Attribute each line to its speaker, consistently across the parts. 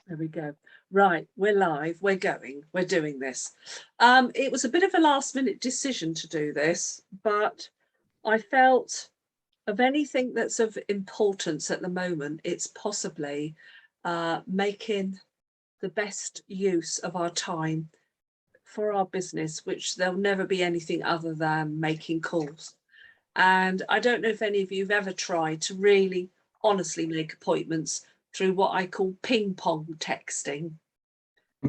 Speaker 1: There we go. Right, we're live, we're going, we're doing this. It was a bit of a last minute decision to do this, but I felt of anything that's of importance at the moment, it's possibly making the best use of our time for our business, which there'll never be anything other than making calls. And I don't know if any of you have ever tried to really honestly make appointments through what I call ping pong texting,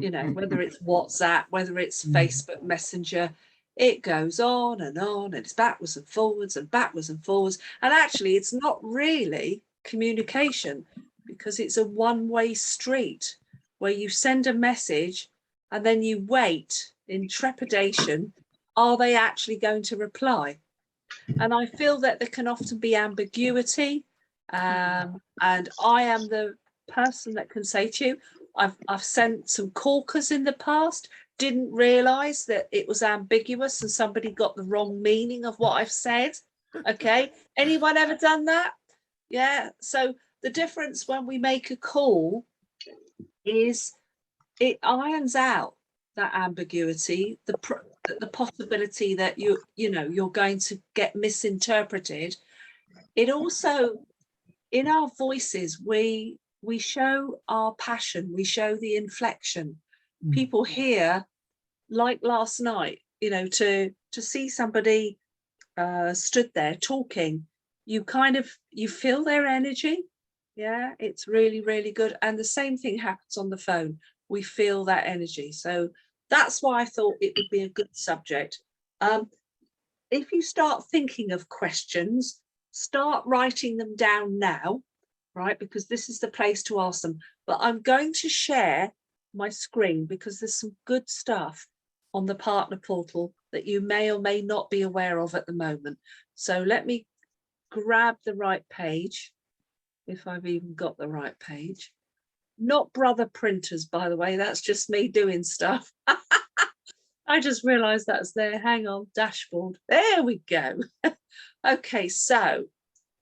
Speaker 1: you know, whether it's WhatsApp, whether it's Facebook Messenger, it goes on and it's backwards and forwards and backwards and forwards. And actually, it's not really communication because it's a one-way street where you send a message and then you wait in trepidation. Are they actually going to reply? And I feel that there can often be ambiguity. And I am the person that can say to you, I've sent some corkers in the past, didn't realize that it was ambiguous and somebody got the wrong meaning of what I've said. Okay. Anyone ever done that? Yeah. So the difference when we make a call is it irons out that ambiguity, the possibility that you're going to get misinterpreted. It also, in our voices, we show our passion, we show the inflection. People hear, like last night, to see somebody stood there talking, you feel their energy. Yeah, it's really, really good. And the same thing happens on the phone. We feel that energy. So that's why I thought it would be a good subject. If you start thinking of questions, start writing them down now, right? Because this is the place to ask them. But I'm going to share my screen because there's some good stuff on the partner portal that you may or may not be aware of at the moment. So let me grab the right page, if I've even got the right page. Not Brother Printers, by the way, that's just me doing stuff. I just realized that's there. Hang on, dashboard. There we go. Okay, so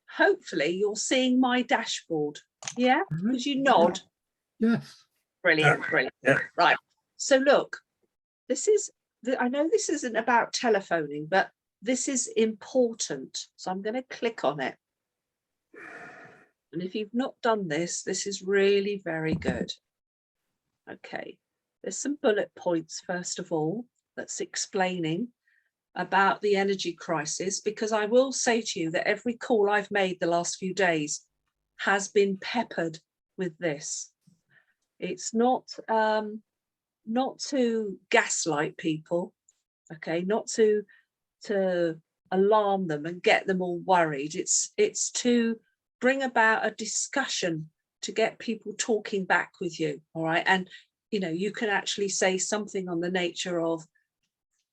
Speaker 1: hopefully you're seeing my dashboard. Yeah, could you nod?
Speaker 2: Yes.
Speaker 1: Brilliant, brilliant. Yeah. Right. So look, I know this isn't about telephoning, but this is important. So I'm going to click on it. And if you've not done this, this is really very good. Okay, there's some bullet points, first of all, that's explaining about the energy crisis, because I will say to you that every call I've made the last few days has been peppered with this. It's not to gaslight people, okay, not to alarm them and get them all worried. It's to bring about a discussion to get people talking back with you, all right? And you can actually say something on the nature of,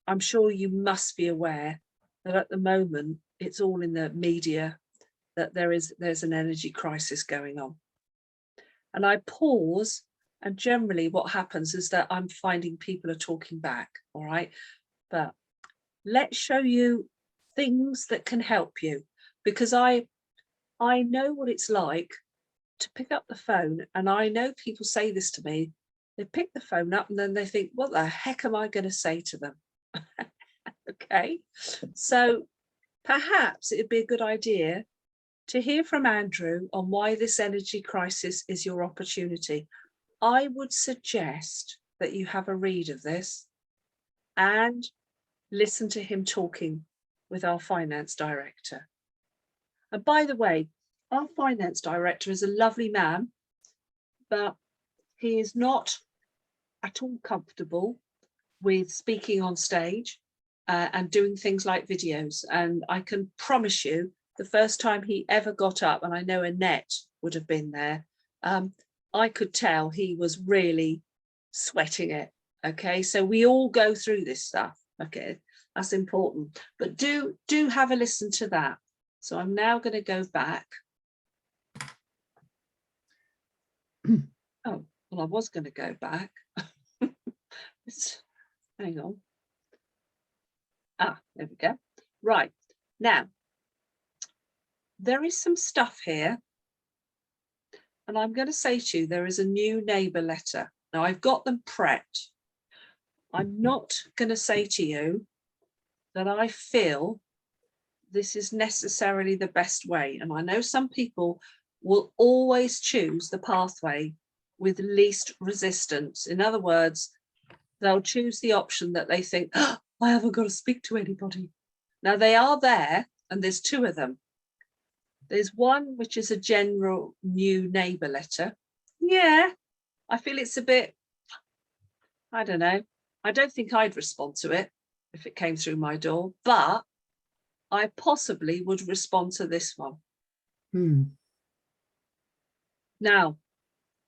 Speaker 1: I'm sure you must be aware that at the moment it's all in the media that there's an energy crisis going on. And I pause, and generally what happens is that I'm finding people are talking back, all right? But let's show you things that can help you, because I know what it's like to pick up the phone, and I know people say this to me. They pick the phone up and then they think, what the heck am I going to say to them? Okay, so perhaps it'd be a good idea to hear from Andrew on why this energy crisis is your opportunity. I would suggest that you have a read of this and listen to him talking with our finance director. And by the way, our finance director is a lovely man, but he is not at all comfortable with speaking on stage and doing things like videos. And I can promise you, the first time he ever got up, and I know Annette would have been there, I could tell he was really sweating it. Okay, so we all go through this stuff. Okay, that's important. But do have a listen to that. So I'm now going to go back. Oh, well, I was going to go back. Hang on. Ah, there we go. Right. Now, there is some stuff here And I'm going to say to you, there is a new neighbour letter. Now, I've got them prepped. I'm not going to say to you that I feel this is necessarily the best way. And I know some people will always choose the pathway with least resistance. In other words, they'll choose the option that they think, oh, I haven't got to speak to anybody. Now, they are there, and there's two of them. There's one which is a general new neighbour letter. Yeah, I feel it's a bit, I don't know. I don't think I'd respond to it if it came through my door, but I possibly would respond to this one. Now,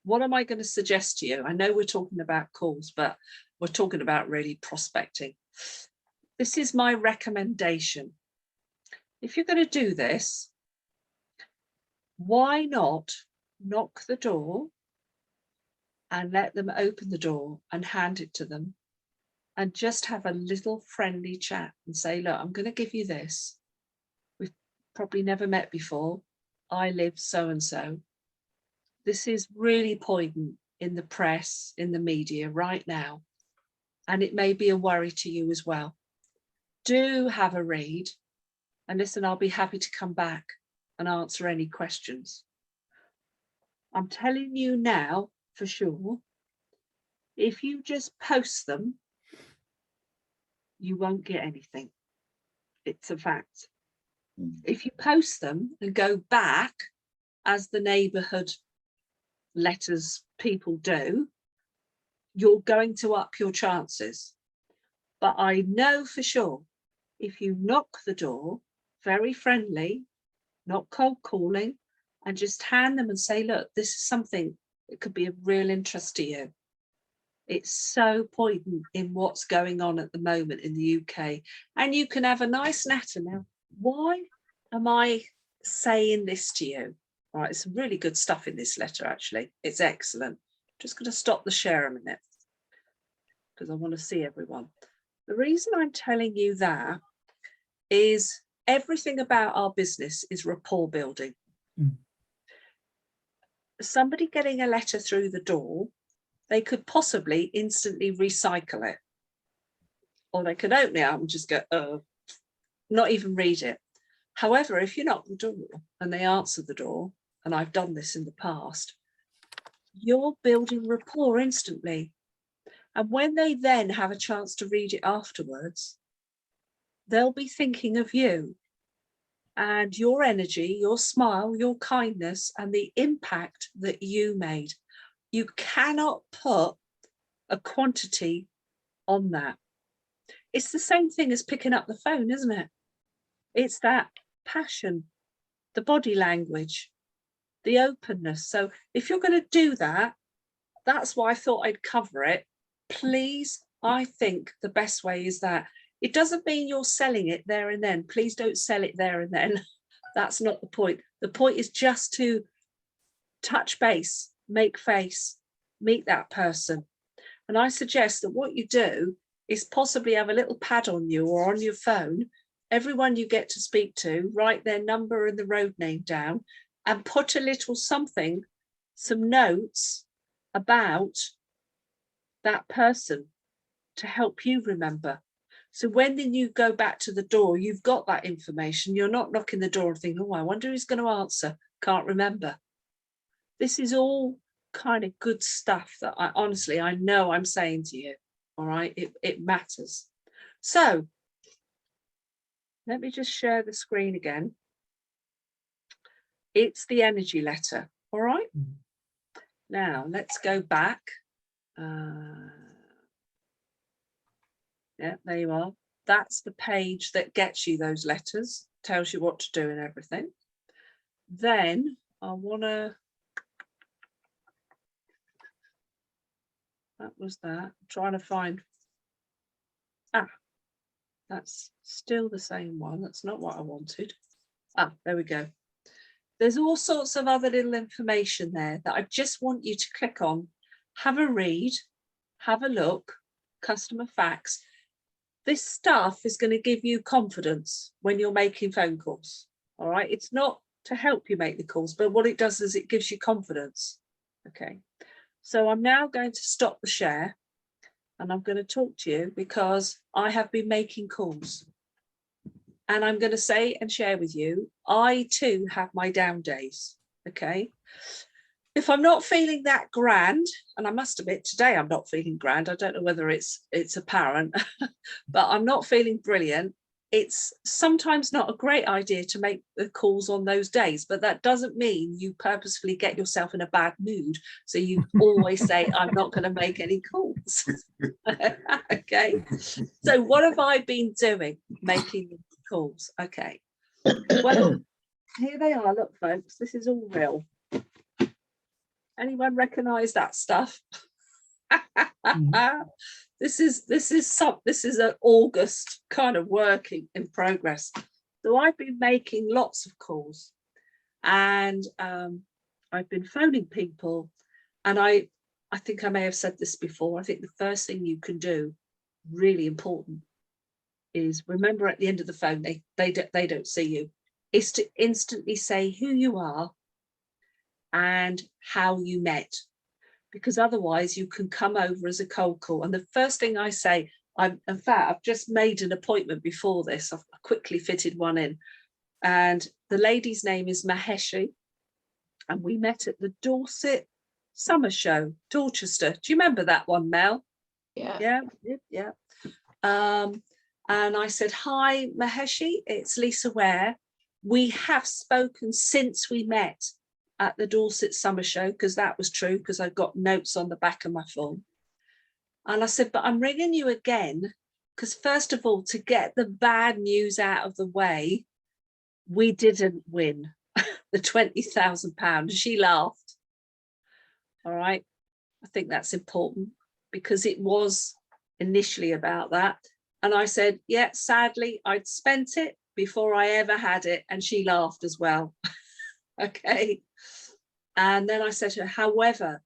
Speaker 1: what am I going to suggest to you? I know we're talking about calls, but we're talking about really prospecting. This is my recommendation. If you're going to do this, why not knock the door and let them open the door and hand it to them and just have a little friendly chat and say, look, I'm going to give you this. We've probably never met before. I live so-and-so. This is really poignant in the press, in the media right now. And it may be a worry to you as well. Do have a read. And listen, I'll be happy to come back and answer any questions. I'm telling you now for sure, if you just post them, you won't get anything. It's a fact. If you post them and go back, as the neighbourhood letters people do, you're going to up your chances. But I know for sure, if you knock the door, very friendly, not cold calling, and just hand them and say, look, this is something that could be of real interest to you. It's so poignant in what's going on at the moment in the UK. And you can have a nice natter. Now, why am I saying this to you? All right, it's really good stuff in this letter, actually. It's excellent. Just going to stop the share a minute because I want to see everyone. The reason I'm telling you that is everything about our business is rapport building. Somebody getting a letter through the door, they could possibly instantly recycle it. Or they could open it up and just go, oh, not even read it. However, if you knock the door and they answer the door, and I've done this in the past, you're building rapport instantly. And when they then have a chance to read it afterwards, they'll be thinking of you and your energy, your smile, your kindness, and the impact that you made. You cannot put a quantity on that. It's the same thing as picking up the phone, isn't it? It's that passion, the body language, the openness. So if you're going to do that, that's why I thought I'd cover it. Please, I think the best way is that. It doesn't mean you're selling it there and then. Please don't sell it there and then. That's not the point. The point is just to touch base, make face, meet that person. And I suggest that what you do is possibly have a little pad on you or on your phone. Everyone you get to speak to, write their number and the road name down and put a little something, some notes about that person to help you remember. So when then you go back to the door, you've got that information. You're not knocking the door and thinking, oh, I wonder who's going to answer. Can't remember. This is all kind of good stuff that I honestly, I know I'm saying to you. All right, it matters. So let me just share the screen again. It's the energy letter. All right. Now let's go back. Yeah, there you are. That's the page that gets you those letters, tells you what to do and everything. Then I want to, that was that. I'm trying to find, that's still the same one. That's not what I wanted. There we go. There's all sorts of other little information there that I just want you to click on, have a read, have a look, customer facts. This stuff is going to give you confidence when you're making phone calls. All right. It's not to help you make the calls, but what it does is it gives you confidence. Okay, so I'm now going to stop the share and I'm going to talk to you because I have been making calls. And I'm going to say and share with you, I too have my down days. Okay. If I'm not feeling that grand, and I must admit today I'm not feeling grand. I don't know whether it's apparent, but I'm not feeling brilliant. It's sometimes not a great idea to make the calls on those days, but that doesn't mean you purposefully get yourself in a bad mood. So you always say, I'm not going to make any calls. Okay. So what have I been doing? Making calls. Okay. Well, here they are. Look, folks, this is all real. Anyone recognize that stuff? This is an August kind of working in progress. So I've been making lots of calls, and I've been phoning people, and I think I may have said this before. I think the first thing you can do, really important, is remember at the end of the phone they don't see you, is to instantly say who you are and how you met, because otherwise you can come over as a cold call. And the first thing I say, in fact, I've just made an appointment before this. I've quickly fitted one in, and the lady's name is Maheshi, and we met at the Dorset Summer Show, Dorchester. Do you remember that one, Mel? Yeah. And I said, hi, Maheshi, it's Lisa Ware. We have spoken since we met at the Dorset Summer Show, because that was true, because I got notes on the back of my phone. And I said, but I'm ringing you again, because first of all, to get the bad news out of the way, we didn't win the £20,000. She laughed. All right. I think that's important, because it was initially about that. And I said, yeah, sadly, I'd spent it before I ever had it. And she laughed as well. Okay. And then I said to her, however,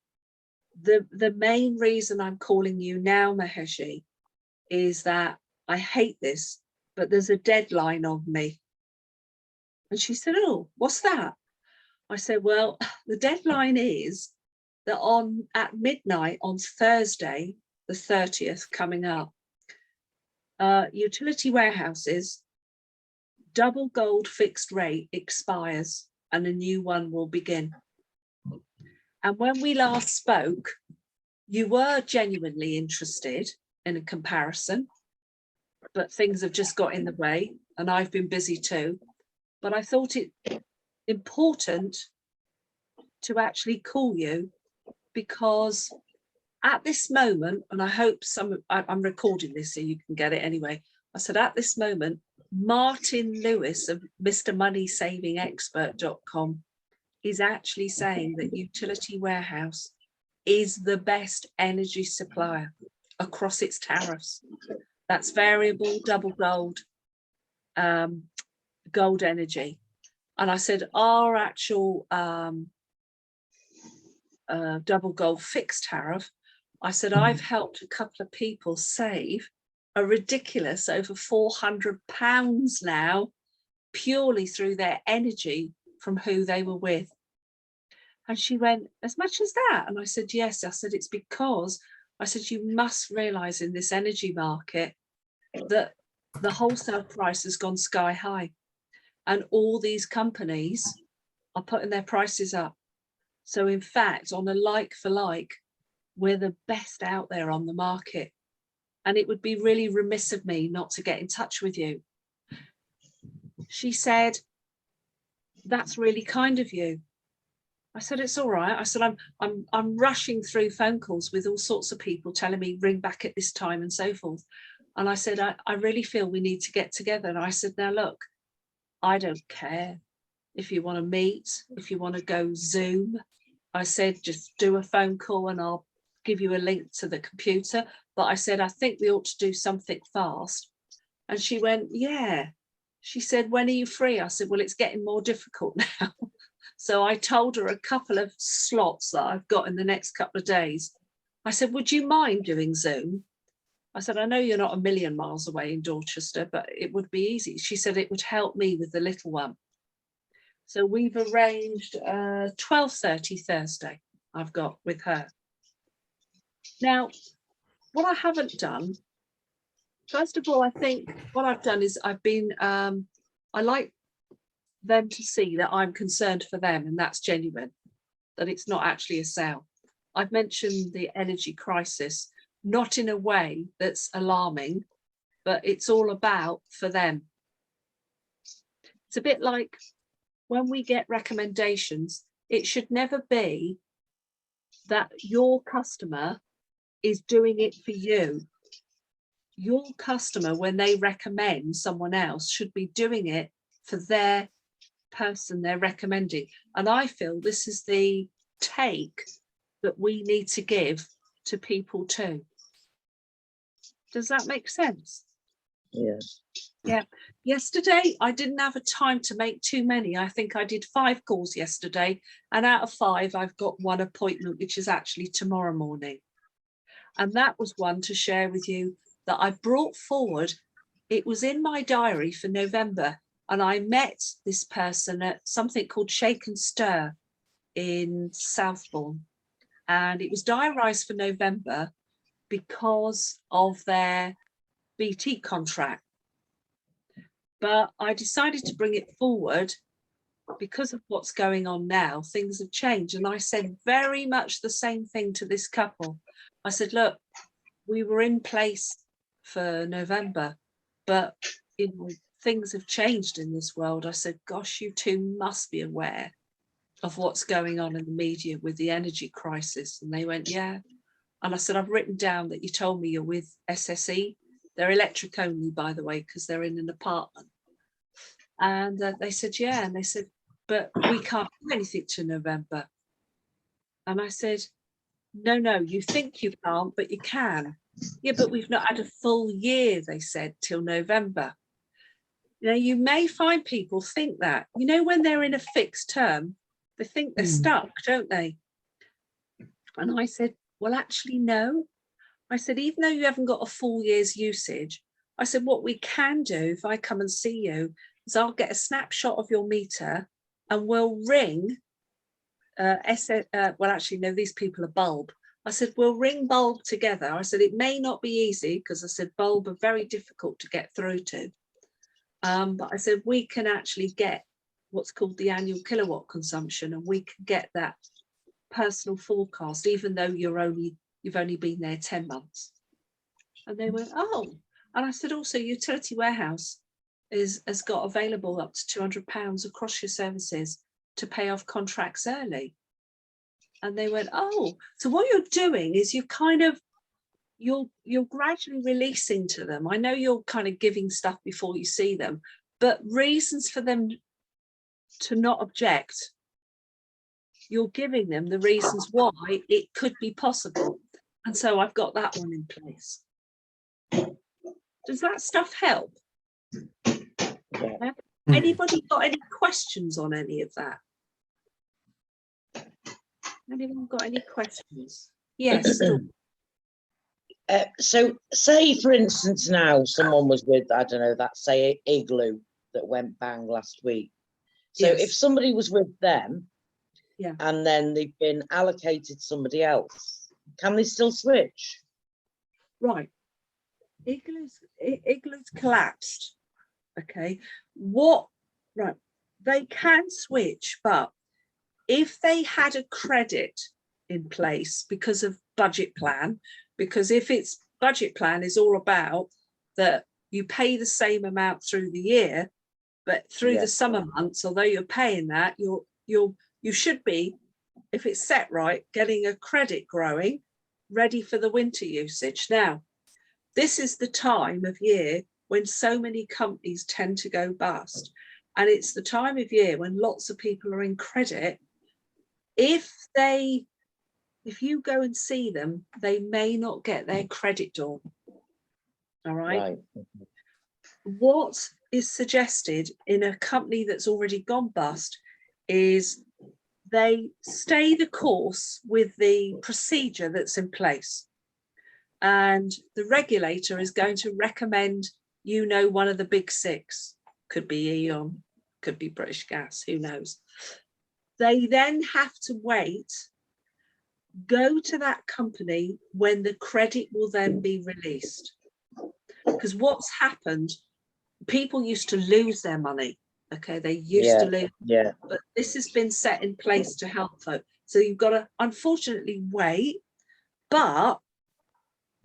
Speaker 1: the main reason I'm calling you now, Maheshi, is that I hate this, but there's a deadline on me. And she said, oh, what's that? I said, well, the deadline is that at midnight on Thursday, the 30th coming up, Utility Warehouses double gold fixed rate expires and a new one will begin. And when we last spoke, you were genuinely interested in a comparison, but things have just got in the way, and I've been busy too. But I thought it important to actually call you, because at this moment, and I hope I'm recording this so you can get it anyway. I said, at this moment, Martin Lewis of MrMoneySavingExpert.com is actually saying that Utility Warehouse is the best energy supplier across its tariffs. That's variable, double gold, gold energy. And I said, our actual double gold fixed tariff, I said, I've helped a couple of people save a ridiculous over £400 now, purely through their energy from who they were with. And she went, as much as that? And I said, yes. I said, it's because, I said, you must realise in this energy market that the wholesale price has gone sky high, and all these companies are putting their prices up. So in fact, on a like for like, we're the best out there on the market. And it would be really remiss of me not to get in touch with you. She said, that's really kind of you. I said, it's all right. I said, I'm rushing through phone calls with all sorts of people telling me ring back at this time and so forth. And I said, I really feel we need to get together. And I said, now look, I don't care if you want to meet, if you want to go Zoom. I said, just do a phone call and I'll give you a link to the computer. But I said, I think we ought to do something fast. And she went, yeah. She said, when are you free? I said, well, it's getting more difficult now. So I told her a couple of slots that I've got in the next couple of days. I said, would you mind doing Zoom? I said, I know you're not a million miles away in Dorchester, but it would be easy. She said it would help me with the little one. So we've arranged 12:30 Thursday I've got with her. Now, what I haven't done, first of all, I think what I've done is I've been, I like them to see that I'm concerned for them, and that's genuine, that it's not actually a sale. I've mentioned the energy crisis, not in a way that's alarming, but it's all about for them. It's a bit like when we get recommendations, it should never be that your customer is doing it for you. Your customer, when they recommend someone else, should be doing it for their person they're recommending. And I feel this is the take that we need to give to people too. Does that make sense?
Speaker 2: Yeah.
Speaker 1: Yeah. Yesterday, I didn't have a time to make too many. I think I did 5 calls yesterday, and out of 5, I've got 1 appointment, which is actually tomorrow morning. And that was one to share with you that I brought forward. It was in my diary for November, and I met this person at something called Shake and Stir in Southbourne. And it was diarised for November because of their BT contract. But I decided to bring it forward because of what's going on now. Things have changed. And I said very much the same thing to this couple. I said, look, we were in place for November, but you know, things have changed in this world. I said, gosh, you two must be aware of what's going on in the media with the energy crisis. And they went, yeah. And I said, I've written down that you told me you're with SSE. They're electric only, by the way, because they're in an apartment. And they said, yeah. And they said, but we can't do anything to November. And I said, no, you think you can't, but you can. Yeah, but we've not had a full year, they said, till November. You know, you may find people think that, you know, when they're in a fixed term, they think they're stuck, don't they? And I said, well, actually, no. I said, even though you haven't got a full year's usage, I said, what we can do if I come and see you is I'll get a snapshot of your meter and we'll ring, well, actually, no, these people are Bulb. I said, we'll ring Bulb together. I said, it may not be easy because I said, Bulb are very difficult to get through to. But I said, we can actually get what's called the annual kilowatt consumption, and we can get that personal forecast, even though you've only been there 10 months. And they went, oh. And I said, also, Utility Warehouse has got available up to £200 across your services to pay off contracts early. And they went, oh, so what you're doing is you're gradually releasing to them. I know you're kind of giving stuff before you see them, but reasons for them to not object, you're giving them the reasons why it could be possible. And so I've got that one in place. Does that stuff help? Yeah. Anybody got any questions on any of that? Anyone got any questions? Yes.
Speaker 2: So say, for instance, now someone was with, I don't know, that say Igloo that went bang last week. So
Speaker 1: yes.
Speaker 2: If somebody was with them,
Speaker 1: yeah,
Speaker 2: and then they've been allocated somebody else, can they still switch?
Speaker 1: Right. Igloo's collapsed. Okay. Right. They can switch, but if they had a credit in place because of budget plan, because if it's budget plan is all about that you pay the same amount through the year, but through the summer months, although you're paying that, you should be, if it's set right, getting a credit growing, ready for the winter usage. Now, this is the time of year when so many companies tend to go bust. And it's the time of year when lots of people are in credit. If you go and see them, they may not get their credit done. All right. What is suggested in a company that's already gone bust is they stay the course with the procedure that's in place. And the regulator is going to recommend, one of the big 6, could be Eon, could be British Gas, who knows. They then have to wait, go to that company when the credit will then be released. Because what's happened, people used to lose their money. Okay, they used to lose, but this has been set in place to help folk. So you've got to unfortunately wait, but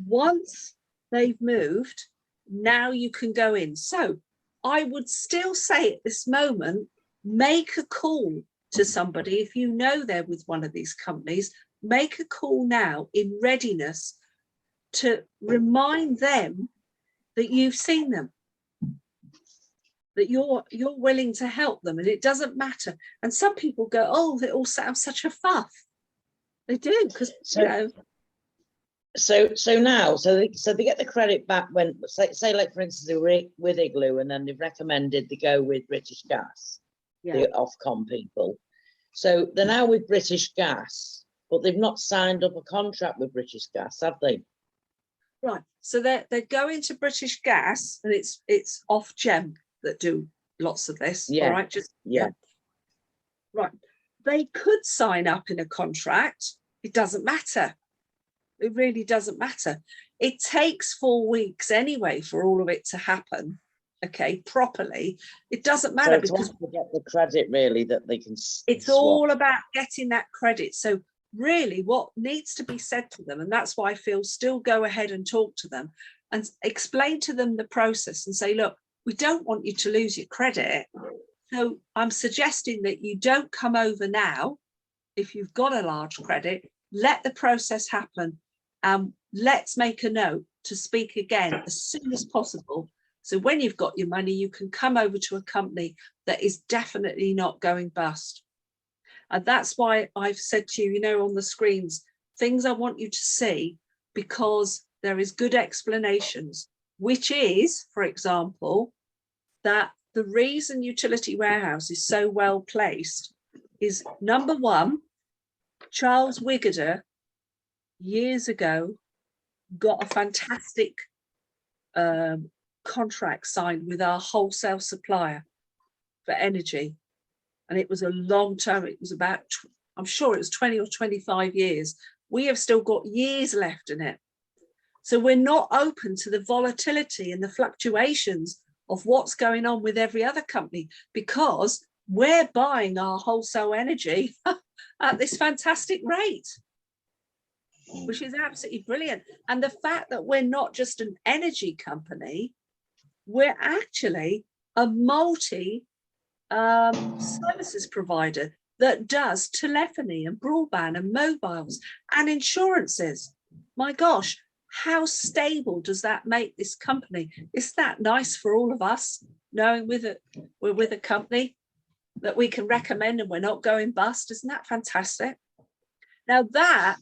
Speaker 1: once they've moved, now you can go in. So I would still say at this moment, make a call to somebody. If you know they're with one of these companies, make a call now in readiness to remind them that you've seen them, that you're willing to help them, and it doesn't matter. And some people go, oh, they all sound such a fuff. They do, because you know.
Speaker 2: So they get the credit back when, say like for instance, they were with Igloo and then they've recommended they go with British Gas, the Ofcom people. So they're now with British Gas, but they've not signed up a contract with British Gas, have they? Right.
Speaker 1: So they're going to British Gas, and it's Ofgem that do lots of this.
Speaker 2: Yeah.
Speaker 1: All right. Right. They could sign up in a contract. It doesn't matter. It really doesn't matter. It takes 4 weeks anyway for all of it to happen. Okay, properly. It doesn't matter,
Speaker 2: so
Speaker 1: because
Speaker 2: to get the credit really that they can.
Speaker 1: It's all about getting that credit. So really, what needs to be said to them, and that's why I feel still go ahead and talk to them and explain to them the process and say, look, we don't want you to lose your credit. So I'm suggesting that you don't come over now. If you've got a large credit, let the process happen. Let's make a note to speak again as soon as possible. So when you've got your money, you can come over to a company that is definitely not going bust. And that's why I've said to you, you know, on the screens, things I want you to see, because there is good explanations, which is, for example, that the reason Utility Warehouse is so well placed is, number one, Charles Wiggader years ago got a fantastic contract signed with our wholesale supplier for energy, and it was a long term. It was about, I'm sure it was 20 or 25 years. We have still got years left in it, so we're not open to the volatility and the fluctuations of what's going on with every other company, because we're buying our wholesale energy at this fantastic rate, which is absolutely brilliant. And the fact that we're not just an energy company, we're actually a multi services provider that does telephony and broadband and mobiles and insurances. My gosh, how stable does that make this company? Is that nice for all of us, knowing we're with a company that we can recommend and we're not going bust? Isn't that fantastic? Now that,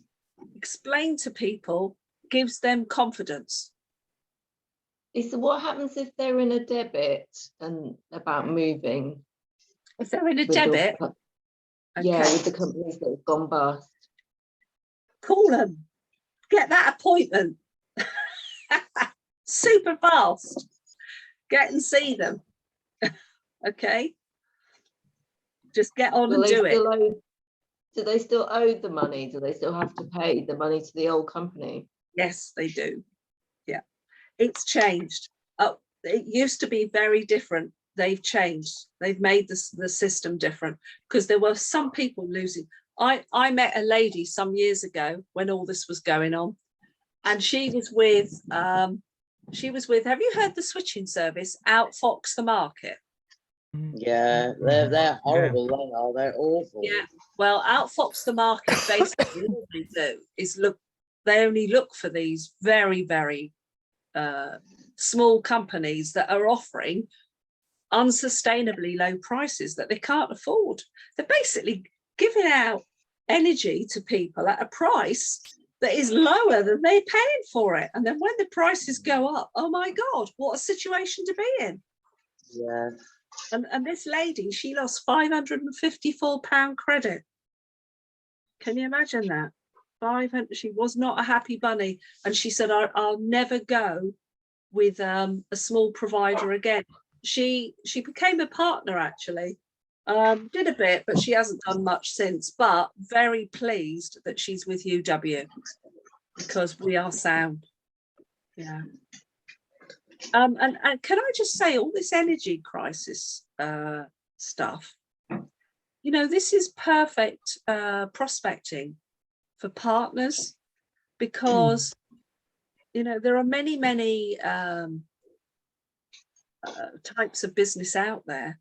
Speaker 1: explained to people, gives them confidence.
Speaker 3: Lisa, what happens if they're in a debit and about moving?
Speaker 1: If they're in a debit?
Speaker 3: Yeah, with the companies that have gone bust.
Speaker 1: Call them. Get that appointment. Super fast. Get and see them. Okay? Just get on and do it.
Speaker 3: Do they still owe the money? Do they still have to pay the money to the old company?
Speaker 1: Yes, they do. Yeah, it's changed. It used to be very different. They've changed. They've made the system different, because there were some people losing. I met a lady some years ago when all this was going on, and she was with, have you heard the switching service, Outfox the Market?
Speaker 2: Yeah, they're horrible. They're awful.
Speaker 1: Yeah, well, Outfox the Market basically all they do is they only look for these very, very small companies that are offering unsustainably low prices that they can't afford. They're basically giving out energy to people at a price that is lower than they're paying for it. And then when the prices go up, oh my God, what a situation to be in.
Speaker 2: Yeah.
Speaker 1: And this lady, she lost £554 credit. Can you imagine that? 500. She was not a happy bunny, and she said, I'll never go with a small provider again. she became a partner actually. Did a bit, but she hasn't done much since. But very pleased that she's with UW because we are sound. Yeah. And can I just say, all this energy crisis stuff, you know, this is perfect prospecting for partners, because you know there are many types of business out there,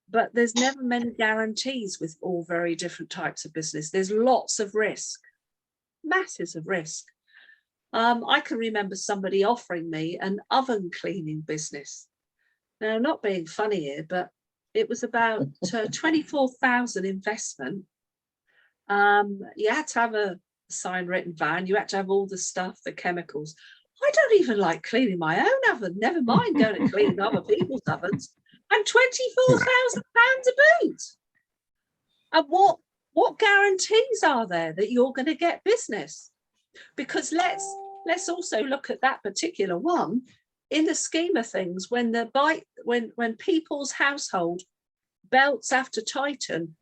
Speaker 1: but there's never many guarantees with all very different types of business. There's lots of risk, masses of risk. I can remember somebody offering me an oven cleaning business. Now, not being funny here, but it was about 24,000 investment. You had to have a signed written van. You had to have all the stuff, the chemicals. I don't even like cleaning my own oven, never mind going to clean other people's ovens. And £24,000 a boot. And what guarantees are there that you're going to get business? Because let's also look at that particular one. In the scheme of things, when people's household belts have to tighten,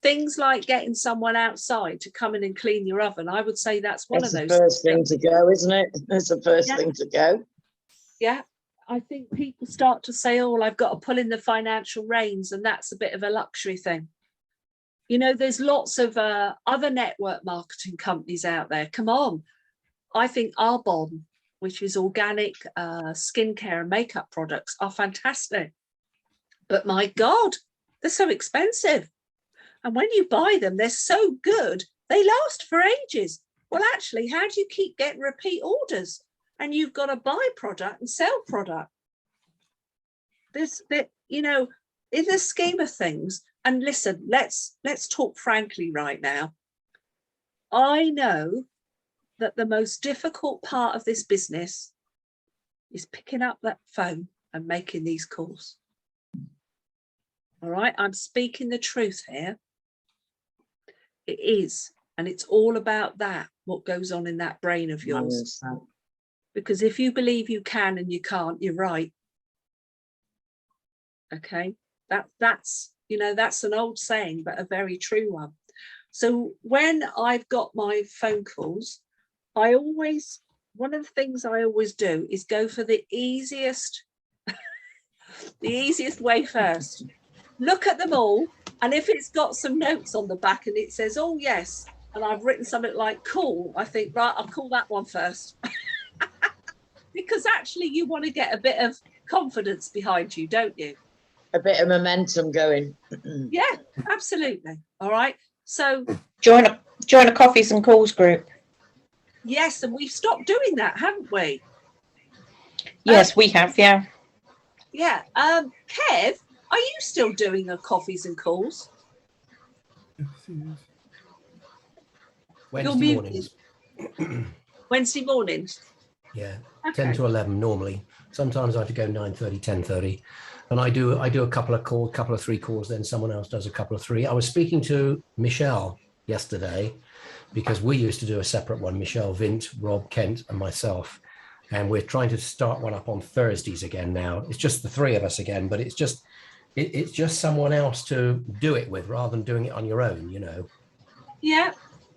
Speaker 1: things like getting someone outside to come in and clean your oven, I would say that's one of those.
Speaker 2: It's the first thing to go, isn't it? It's the first thing to go.
Speaker 1: Yeah, I think people start to say, oh, well, I've got to pull in the financial reins, and that's a bit of a luxury thing. You know, there's lots of other network marketing companies out there. Come on. I think Arbonne, which is organic skincare and makeup products, are fantastic. But my God, they're so expensive. And when you buy them, they're so good, they last for ages. Well, actually, how do you keep getting repeat orders? And you've got to buy product and sell product. You know, in the scheme of things, and listen, let's talk frankly right now. I know that the most difficult part of this business is picking up that phone and making these calls. All right, I'm speaking the truth here. It is, and it's all about that, what goes on in that brain of yours. Because if you believe you can and you can't, you're right. Okay, that's you know, that's an old saying, but a very true one. So when I've got my phone calls, one of the things I always do is go for the easiest, the easiest way first. Look at them all, and if it's got some notes on the back and it says, oh yes, and I've written something like cool, I think, right, I'll call that one first. Because actually you want to get a bit of confidence behind you, don't you?
Speaker 2: A bit of momentum going.
Speaker 1: Yeah, absolutely. All right. So
Speaker 4: join a coffees and calls group.
Speaker 1: Yes, and we've stopped doing that, haven't we?
Speaker 4: Yes, we have. Yeah.
Speaker 1: Yeah. Kev, are you still doing a coffees and calls?
Speaker 5: Wednesday mornings.
Speaker 1: Wednesday mornings.
Speaker 5: Yeah,
Speaker 1: Okay.
Speaker 5: 10 to 11 normally. Sometimes I have to go 9:30, 10:30, and I do a couple of 3 calls. Then someone else does a couple of 3. I was speaking to Michelle yesterday, because we used to do a separate one, Michelle Vint, Rob Kent and myself, and we're trying to start one up on Thursdays again now. It's just the 3 of us again, but it's just someone else to do it with rather than doing it on your own, you know.
Speaker 1: Yeah.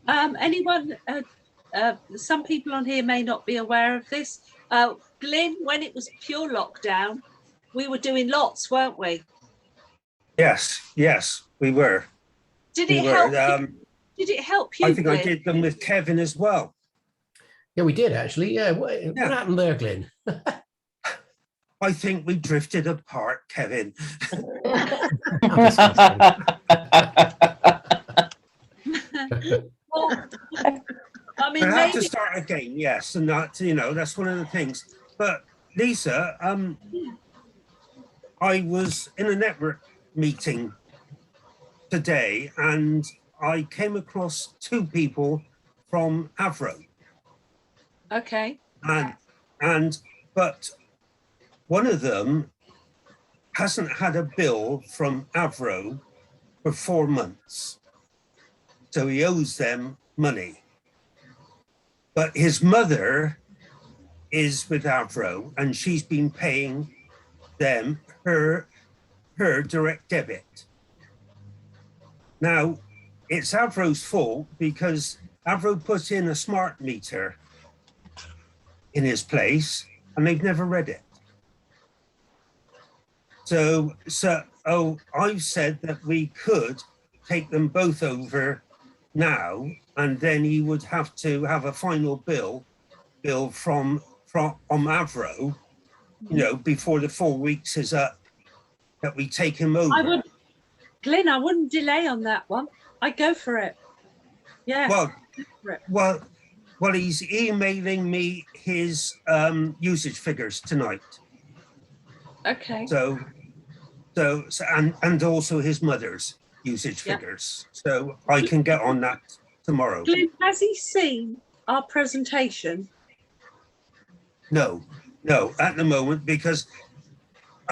Speaker 1: Anyone, some people on here may not be aware of this. Glyn, when it was pure lockdown, we were doing lots, weren't we?
Speaker 6: Yes, we were.
Speaker 1: Did it help? Did it help you?
Speaker 6: I think
Speaker 1: Glyn?
Speaker 6: I did them with Kevin as well.
Speaker 5: Yeah, we did actually. Yeah. What happened there, Glyn?
Speaker 6: I think we drifted apart, Kevin.
Speaker 1: Well, I mean,
Speaker 6: I have to
Speaker 1: maybe.
Speaker 6: start again, yes, and that, you know, that's one of the things. But Lisa, I was in a network meeting today, and I came across 2 people from Avro.
Speaker 1: Okay.
Speaker 6: But one of them hasn't had a bill from Avro for 4 months, so he owes them money. But his mother is with Avro, and she's been paying them her direct debit. Now, it's Avro's fault because Avro put in a smart meter in his place and they've never read it. So I've said that we could take them both over now, and then he would have to have a final bill from Avro, you know, before the 4 weeks is up, that we take him over.
Speaker 1: Glyn, I wouldn't delay on that one. I'd go for it. Yeah.
Speaker 6: Well, he's emailing me his usage figures tonight.
Speaker 1: Okay.
Speaker 6: So and also his mother's usage figures. So I can get on that tomorrow.
Speaker 1: Glyn, has he seen our presentation?
Speaker 6: No, at the moment, because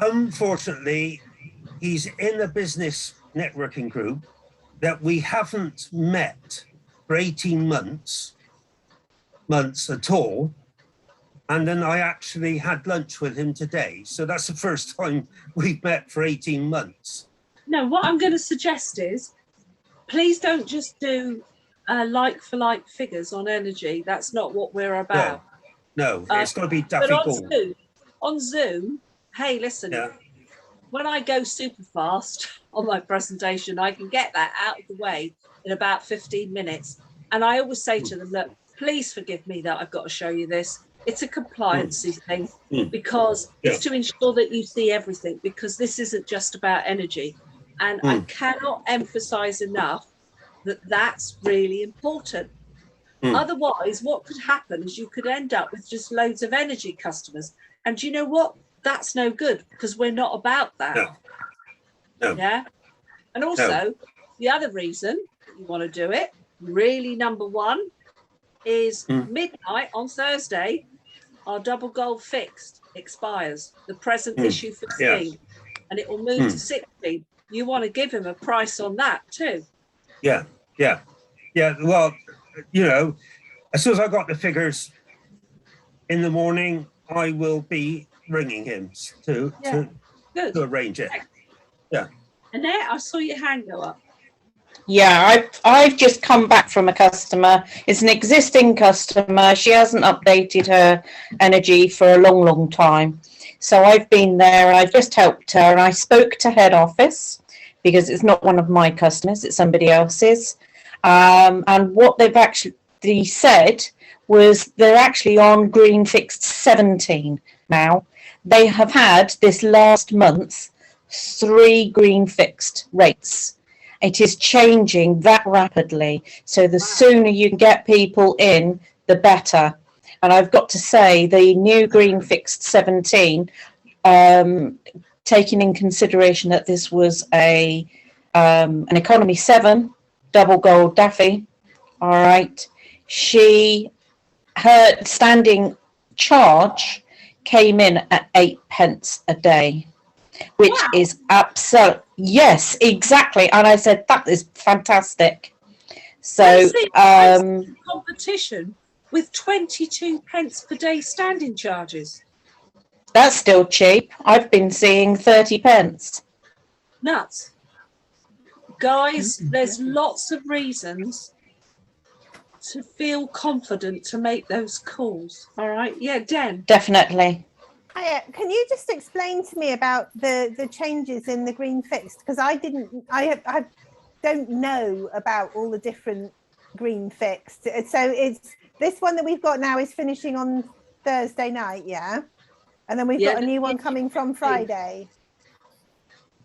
Speaker 6: unfortunately he's in a business networking group that we haven't met for 18 months at all. And then I actually had lunch with him today. So that's the first time we've met for 18 months.
Speaker 1: No, what I'm going to suggest is, please don't just do like for like figures on energy. That's not what we're about.
Speaker 6: No, it's got to be Daffy
Speaker 1: But
Speaker 6: Ball.
Speaker 1: on Zoom, hey, listen, when I go super fast on my presentation, I can get that out of the way in about 15 minutes. And I always say to them, look, please forgive me that I've got to show you this. It's a compliancy thing, because it's to ensure that you see everything, because this isn't just about energy. And I cannot emphasize enough that that's really important. Otherwise, what could happen is you could end up with just loads of energy customers. And you know what? That's no good, because we're not about that.
Speaker 6: No.
Speaker 1: Yeah. And also, the other reason you want to do it, really, number one, is midnight on Thursday, our double gold fixed expires, the present issue 15, and it will move to 16. You want to give him a price on that too.
Speaker 6: Yeah. Well, you know, as soon as I got the figures in the morning, I will be ringing him to arrange it. Yeah.
Speaker 1: Annette, I saw your hand go up.
Speaker 4: Yeah, I've just come back from a customer. It's an existing customer. She hasn't updated her energy for a long time. So I've been there, I just helped her, and I spoke to head office because it's not one of my customers, it's somebody else's. And what they've actually said was they're actually on green fixed 17 now. They have had this last month 3 green fixed rates. It is changing that rapidly. So the sooner you can get people in, the better. And I've got to say, the new green fixed 17, taking in consideration that this was an economy 7, double gold Daffy, all right, her standing charge came in at 8p a day, which is absolute. Yes, exactly. And I said, that is fantastic. So
Speaker 1: competition with 22p per day standing charges.
Speaker 4: That's still cheap. I've been seeing 30p.
Speaker 1: Nuts. Guys, there's lots of reasons to feel confident to make those calls. All right. Yeah, Den.
Speaker 4: Definitely.
Speaker 7: Can you just explain to me about the changes in the green fixed? Because I don't know about all the different green fixed. So it's this one that we've got now is finishing on Thursday night, yeah? And then we've got a new one coming from Friday.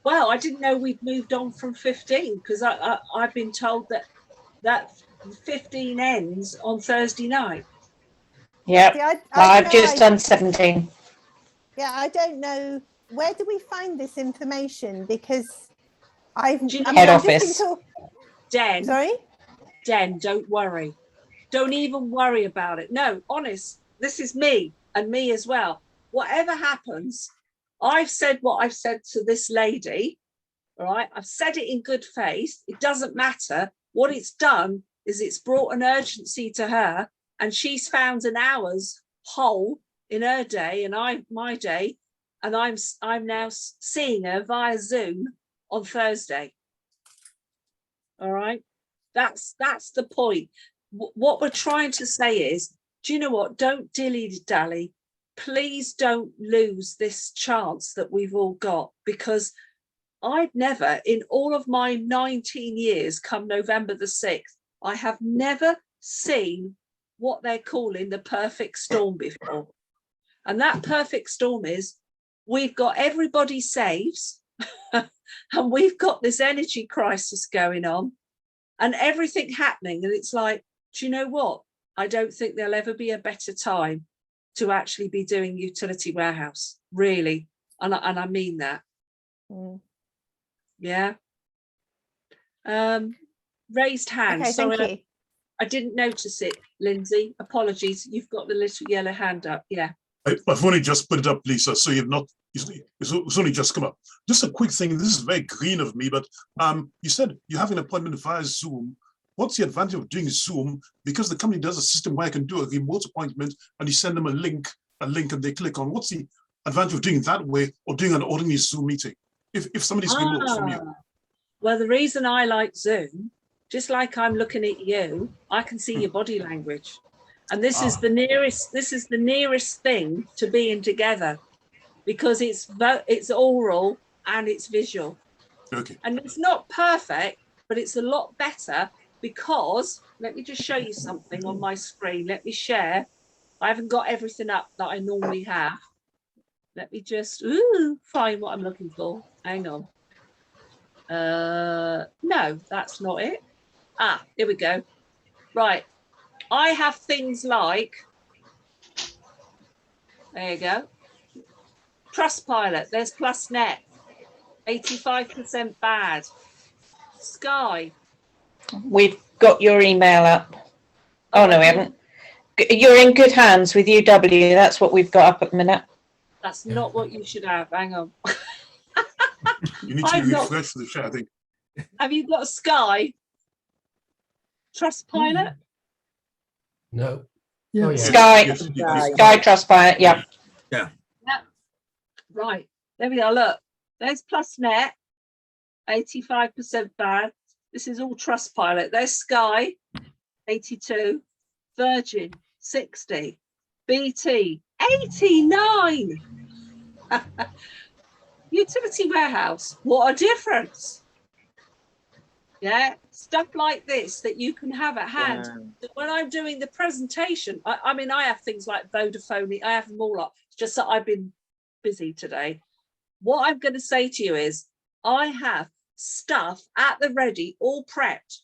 Speaker 1: Well, I didn't know we'd moved on from 15, because I've been told that 15 ends on Thursday night.
Speaker 4: Yeah, I've just done 17.
Speaker 7: Yeah, I don't know. Where do we find this information? Because
Speaker 4: head office.
Speaker 1: Den.
Speaker 7: Sorry?
Speaker 1: Den, don't worry. Don't even worry about it. No, honest, this is me and me as well. Whatever happens, I've said what I've said to this lady, all right? I've said it in good faith. It doesn't matter. What it's done is it's brought an urgency to her, and she's found an hour's hole in her day and my day, and I'm now seeing her via Zoom on Thursday. All right, that's the point. What we're trying to say is, do you know what? Don't dilly-dally. Please don't lose this chance that we've all got, because I'd never, in all of my 19 years, come November the 6th, I have never seen what they're calling the perfect storm before. And that perfect storm is, we've got everybody saves and we've got this energy crisis going on and everything happening. And it's like, do you know what? I don't think there'll ever be a better time to actually be doing utility warehouse, really. And I mean that.
Speaker 7: Mm.
Speaker 1: Yeah. Raised hand.
Speaker 7: Okay,
Speaker 1: Sorry,
Speaker 7: thank you.
Speaker 1: I didn't notice it, Lindsay. Apologies. You've got the little yellow hand up. Yeah.
Speaker 8: I've only just put it up, Lisa, so you've not, it's only just come up. Just a quick thing, this is very green of me, but you said you have an appointment via Zoom. What's the advantage of doing Zoom? Because the company does a system where I can do a remote appointment and you send them a link and they click on. What's the advantage of doing that way or doing an ordinary Zoom meeting? If somebody's remote from you.
Speaker 1: Well, the reason I like Zoom, just like I'm looking at you, I can see your body language. And this is the nearest thing to being together, because it's oral and it's visual.
Speaker 8: Okay.
Speaker 1: And it's not perfect, but it's a lot better, because let me just show you something on my screen. Let me share. I haven't got everything up that I normally have. Let me just find what I'm looking for. Hang on. No, that's not it. Here we go. Right. I have things like, there you go. Trustpilot, there's PlusNet, 85% bad. Sky.
Speaker 4: We've got your email up. Oh, no, we
Speaker 1: okay.
Speaker 4: haven't. You're in good hands with UW. That's what we've got up at the minute.
Speaker 1: That's not what you should have. Hang on.
Speaker 8: You need to refresh the chat, I think.
Speaker 1: Have you got Sky? Trustpilot?
Speaker 5: No.
Speaker 9: Yeah.
Speaker 5: Oh, yeah.
Speaker 4: Sky,
Speaker 8: Yes,
Speaker 4: Sky Trustpilot, yeah.
Speaker 1: Yeah. Right. There we are. Look, there's PlusNet, 85% bad. This is all Trustpilot. There's Sky, 82. Virgin, 60. BT, 89. Utility warehouse, what a difference. Yeah, stuff like this that you can have at hand.
Speaker 2: Wow.
Speaker 1: When I'm doing the presentation, I mean, I have things like Vodafone, I have them all up. It's just that I've been busy today. What I'm going to say to you is, I have stuff at the ready, all prepped.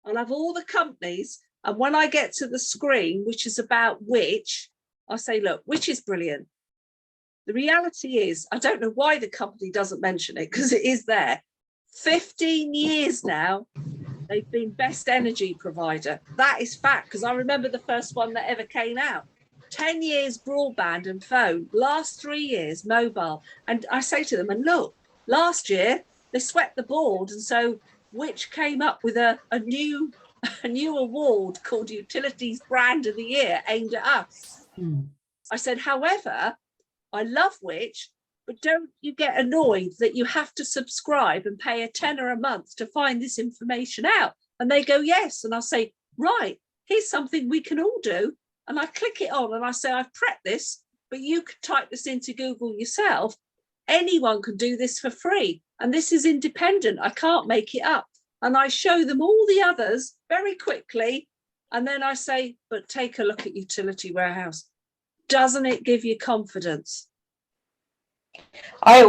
Speaker 1: I'll have all the companies, and when I get to the screen, which is about which, I say, look, which is brilliant. The reality is, I don't know why the company doesn't mention it, because it is there. 15 years now, they've been best energy provider. That is fact, because I remember the first one that ever came out. 10 years broadband and phone, last 3 years mobile. And I say to them, and look, last year they swept the board, and so which came up with a new award called Utilities Brand of the Year, aimed at us. I said, however, I love Which, but don't you get annoyed that you have to subscribe and pay £10 a month to find this information out? And they go, yes. And I'll say, right, here's something we can all do. And I click it on and I say, I've prepped this, but you could type this into Google yourself. Anyone can do this for free. And this is independent. I can't make it up. And I show them all the others very quickly. And then I say, but take a look at Utility Warehouse. Doesn't it give you confidence?
Speaker 4: I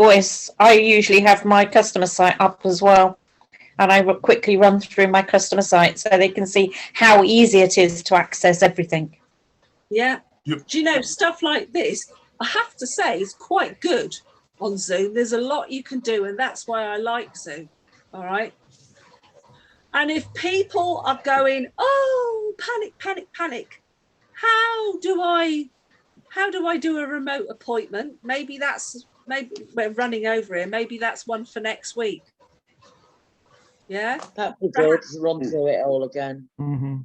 Speaker 4: usually have my customer site up as well. And I will quickly run through my customer site so they can see how easy it is to access everything.
Speaker 1: Yeah.
Speaker 8: Yep.
Speaker 1: Do you know, stuff like this, I have to say, is quite good on Zoom. There's a lot you can do, and that's why I like Zoom. All right. And if people are going, oh, panic, panic, panic, how do I do a remote appointment? Maybe we're running over here. Maybe that's one for next week. Yeah.
Speaker 2: That'd be good to run through it all again.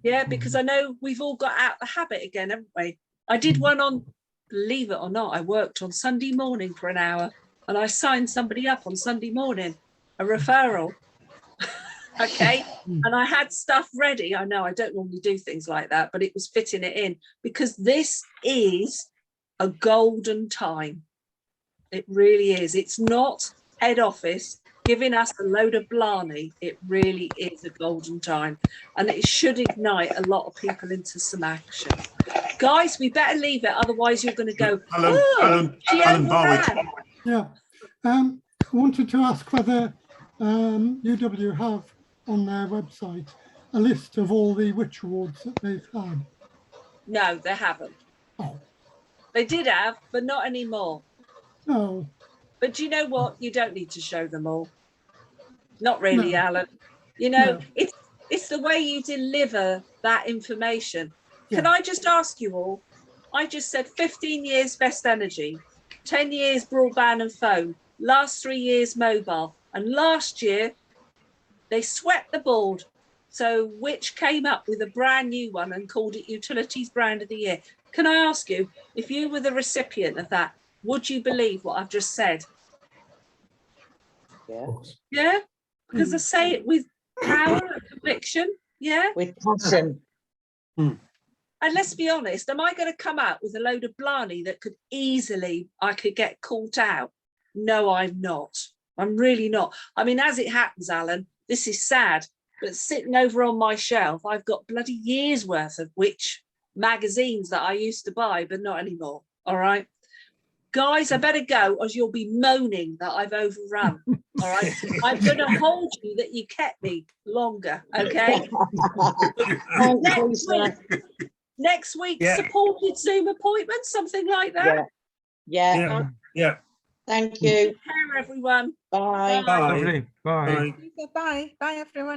Speaker 1: Yeah, because I know we've all got out the habit again, haven't we? I did one on believe it or not, I worked on Sunday morning for an hour and I signed somebody up on Sunday morning, a referral. Okay. And I had stuff ready. I know I don't normally do things like that, but it was fitting it in because this is a golden time. It really is. It's not head office giving us a load of blarney. It really is a golden time. And it should ignite a lot of people into some action. Guys, we better leave it. Otherwise, you're going to go,
Speaker 8: Alan Barwick.
Speaker 9: Yeah. I wanted to ask whether UW have on their website a list of all the Which Awards that they've had.
Speaker 1: No, they haven't.
Speaker 9: Oh.
Speaker 1: They did have, but not anymore.
Speaker 9: No.
Speaker 1: But do you know what? You don't need to show them all. Not really,
Speaker 9: No.
Speaker 1: Alan. You know,
Speaker 9: No.
Speaker 1: it's the way you deliver that information.
Speaker 9: Yeah.
Speaker 1: Can I just ask you all? I just said 15 years best energy, 10 years broadband and phone, last 3 years mobile, and last year they swept the board. So which came up with a brand new one and called it Utilities Brand of the Year. Can I ask you, if you were the recipient of that, would you believe what I've just said?
Speaker 2: Yeah.
Speaker 1: Yeah, because I say it with power and conviction. Yeah.
Speaker 2: With passion.
Speaker 1: And let's be honest, am I going to come out with a load of blarney that could easily, I could get caught out? No, I'm not. I'm really not. I mean, as it happens, Alan, this is sad, but sitting over on my shelf, I've got bloody years worth of Which magazines that I used to buy, but not anymore. All right. Guys, I better go or you'll be moaning that I've overrun. All right. I'm going to hold you that you kept me longer. Okay. Next week,
Speaker 6: Yeah.
Speaker 1: supported Zoom appointments, something like that.
Speaker 2: Yeah.
Speaker 6: Yeah.
Speaker 2: Thank you.
Speaker 1: Take care, everyone.
Speaker 2: Bye.
Speaker 6: Bye.
Speaker 10: Lovely. Bye.
Speaker 6: Bye.
Speaker 7: Bye. Bye, everyone.